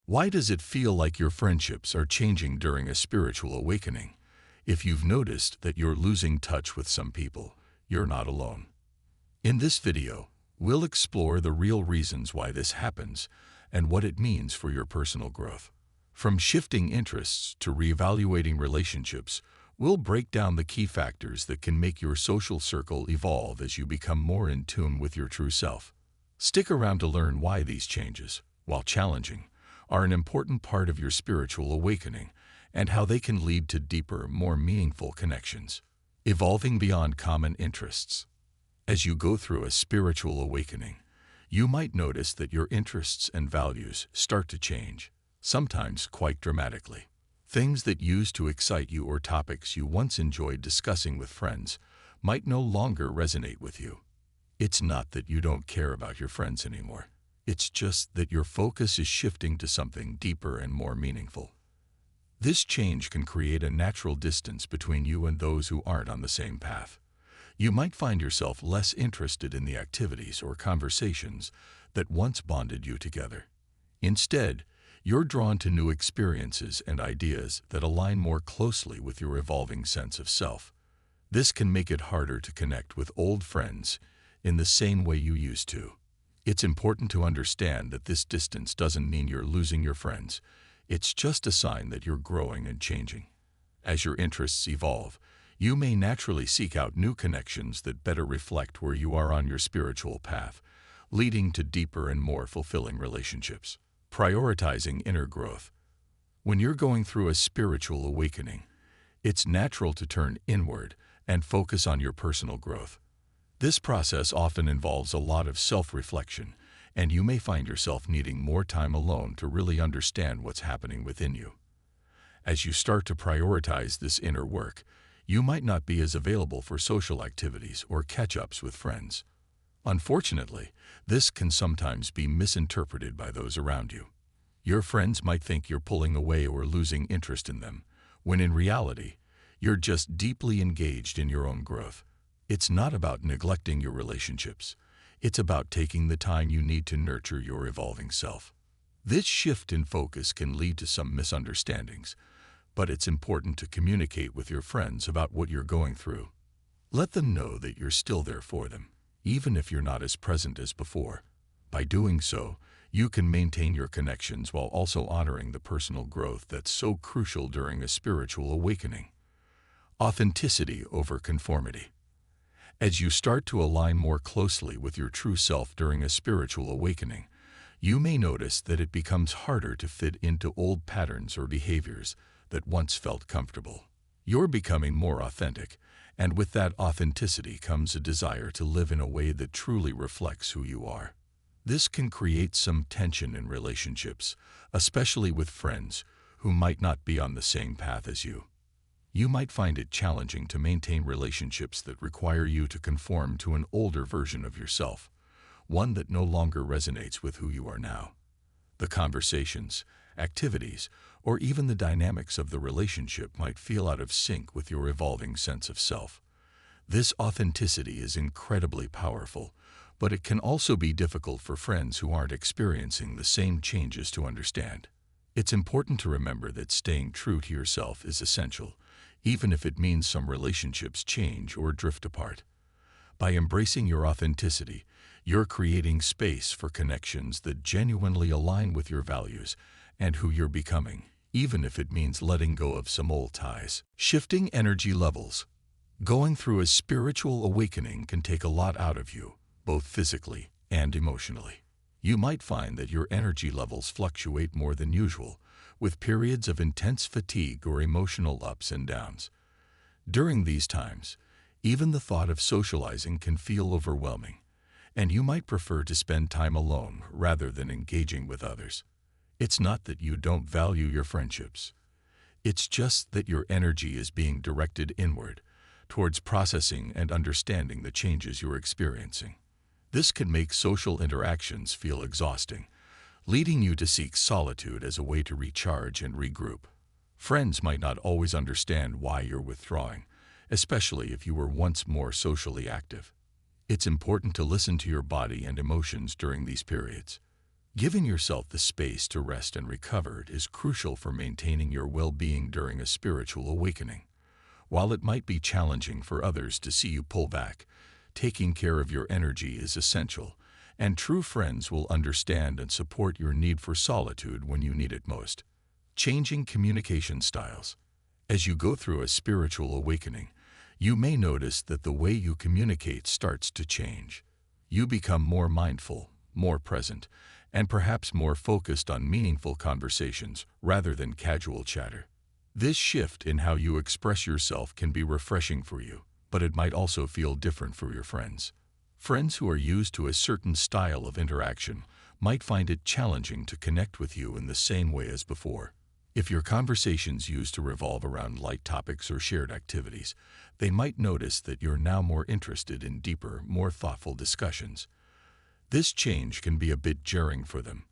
Why does it feel like your friendships are changing during a spiritual awakening? If you've noticed that you're losing touch with some people, you're not alone. In this video, we'll explore the real reasons why this happens and what it means for your personal growth. From shifting interests to reevaluating relationships, we'll break down the key factors that can make your social circle evolve as you become more in tune with your true self. Stick around to learn why these changes, while challenging, are an important part of your spiritual awakening and how they can lead to deeper, more meaningful connections. Evolving beyond common interests. As you go through a spiritual awakening, you might notice that your interests and values start to change, sometimes quite dramatically. Things that used to excite you or topics you once enjoyed discussing with friends might no longer resonate with you. It's not that you don't care about your friends anymore. It's just that your focus is shifting to something deeper and more meaningful. This change can create a natural distance between you and those who aren't on the same path. You might find yourself less interested in the activities or conversations that once bonded you together. Instead, you're drawn to new experiences and ideas that align more closely with your evolving sense of self. This can make it harder to connect with old friends in the same way you used to. It's important to understand that this distance doesn't mean you're losing your friends. It's just a sign that you're growing and changing. As your interests evolve, you may naturally seek out new connections that better reflect where you are on your spiritual path, leading to deeper and more fulfilling relationships. Prioritizing inner growth. When you're going through a spiritual awakening, it's natural to turn inward and focus on your personal growth. This process often involves a lot of self-reflection, and you may find yourself needing more time alone to really understand what's happening within you. As you start to prioritize this inner work, you might not be as available for social activities or catch-ups with friends. Unfortunately, this can sometimes be misinterpreted by those around you. Your friends might think you're pulling away or losing interest in them, when in reality, you're just deeply engaged in your own growth. It's not about neglecting your relationships. It's about taking the time you need to nurture your evolving self. This shift in focus can lead to some misunderstandings, but it's important to communicate with your friends about what you're going through. Let them know that you're still there for them, even if you're not as present as before. By doing so, you can maintain your connections while also honoring the personal growth that's so crucial during a spiritual awakening. Authenticity over conformity. As you start to align more closely with your true self during a spiritual awakening, you may notice that it becomes harder to fit into old patterns or behaviors that once felt comfortable. You're becoming more authentic, and with that authenticity comes a desire to live in a way that truly reflects who you are. This can create some tension in relationships, especially with friends who might not be on the same path as you. You might find it challenging to maintain relationships that require you to conform to an older version of yourself, one that no longer resonates with who you are now. The conversations, activities, or even the dynamics of the relationship might feel out of sync with your evolving sense of self. This authenticity is incredibly powerful, but it can also be difficult for friends who aren't experiencing the same changes to understand. It's important to remember that staying true to yourself is essential, even if it means some relationships change or drift apart. By embracing your authenticity, you're creating space for connections that genuinely align with your values and who you're becoming, even if it means letting go of some old ties. Shifting energy levels. Going through a spiritual awakening can take a lot out of you, both physically and emotionally. You might find that your energy levels fluctuate more than usual, with periods of intense fatigue or emotional ups and downs. During these times, even the thought of socializing can feel overwhelming, and you might prefer to spend time alone rather than engaging with others. It's not that you don't value your friendships. It's just that your energy is being directed inward, towards processing and understanding the changes you're experiencing. This can make social interactions feel exhausting, leading you to seek solitude as a way to recharge and regroup. Friends might not always understand why you're withdrawing, especially if you were once more socially active. It's important to listen to your body and emotions during these periods. Giving yourself the space to rest and recover is crucial for maintaining your well-being during a spiritual awakening. While it might be challenging for others to see you pull back, taking care of your energy is essential, and true friends will understand and support your need for solitude when you need it most. Changing communication styles. As you go through a spiritual awakening, you may notice that the way you communicate starts to change. You become more mindful, more present, and perhaps more focused on meaningful conversations rather than casual chatter. This shift in how you express yourself can be refreshing for you, but it might also feel different for your friends. Friends who are used to a certain style of interaction might find it challenging to connect with you in the same way as before. If your conversations used to revolve around light topics or shared activities, they might notice that you're now more interested in deeper, more thoughtful discussions. This change can be a bit jarring for them,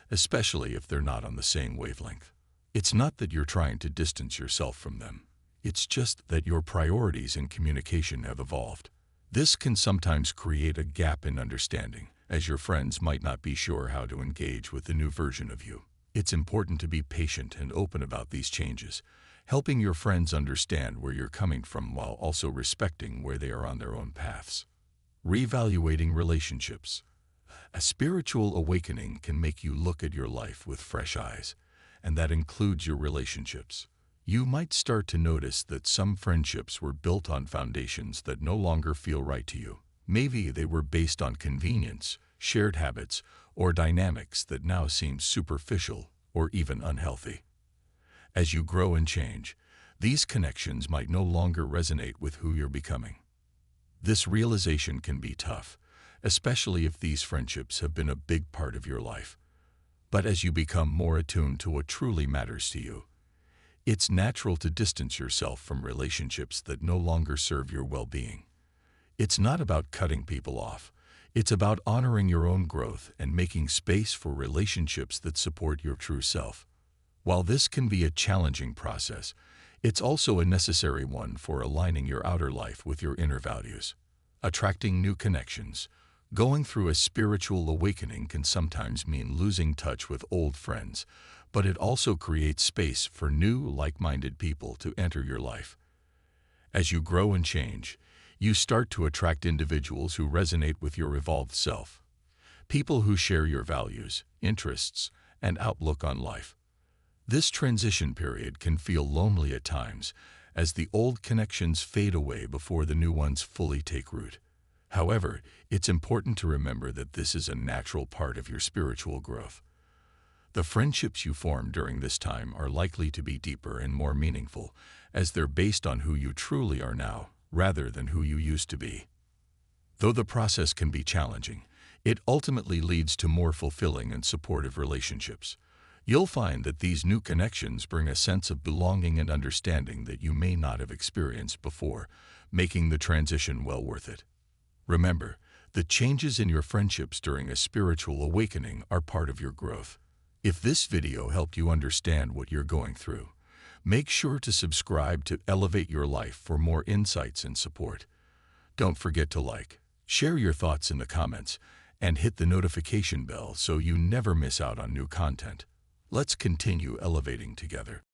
especially if they're not on the same wavelength. It's not that you're trying to distance yourself from them. It's just that your priorities in communication have evolved. This can sometimes create a gap in understanding, as your friends might not be sure how to engage with the new version of you. It's important to be patient and open about these changes, helping your friends understand where you're coming from while also respecting where they are on their own paths. Reevaluating relationships. A spiritual awakening can make you look at your life with fresh eyes, and that includes your relationships. You might start to notice that some friendships were built on foundations that no longer feel right to you. Maybe they were based on convenience, shared habits, or dynamics that now seem superficial or even unhealthy. As you grow and change, these connections might no longer resonate with who you're becoming. This realization can be tough, especially if these friendships have been a big part of your life. But as you become more attuned to what truly matters to you, it's natural to distance yourself from relationships that no longer serve your well-being. It's not about cutting people off. It's about honoring your own growth and making space for relationships that support your true self. While this can be a challenging process, it's also a necessary one for aligning your outer life with your inner values. Attracting new connections. Going through a spiritual awakening can sometimes mean losing touch with old friends, but it also creates space for new, like-minded people to enter your life. As you grow and change, you start to attract individuals who resonate with your evolved self, people who share your values, interests, and outlook on life. This transition period can feel lonely at times, as the old connections fade away before the new ones fully take root. However, it's important to remember that this is a natural part of your spiritual growth. The friendships you form during this time are likely to be deeper and more meaningful, as they're based on who you truly are now, rather than who you used to be. Though the process can be challenging, it ultimately leads to more fulfilling and supportive relationships. You'll find that these new connections bring a sense of belonging and understanding that you may not have experienced before, making the transition well worth it. Remember, the changes in your friendships during a spiritual awakening are part of your growth. If this video helped you understand what you're going through, make sure to subscribe to Elevate Your Life for more insights and support. Don't forget to like, share your thoughts in the comments, and hit the notification bell so you never miss out on new content. Let's continue elevating together.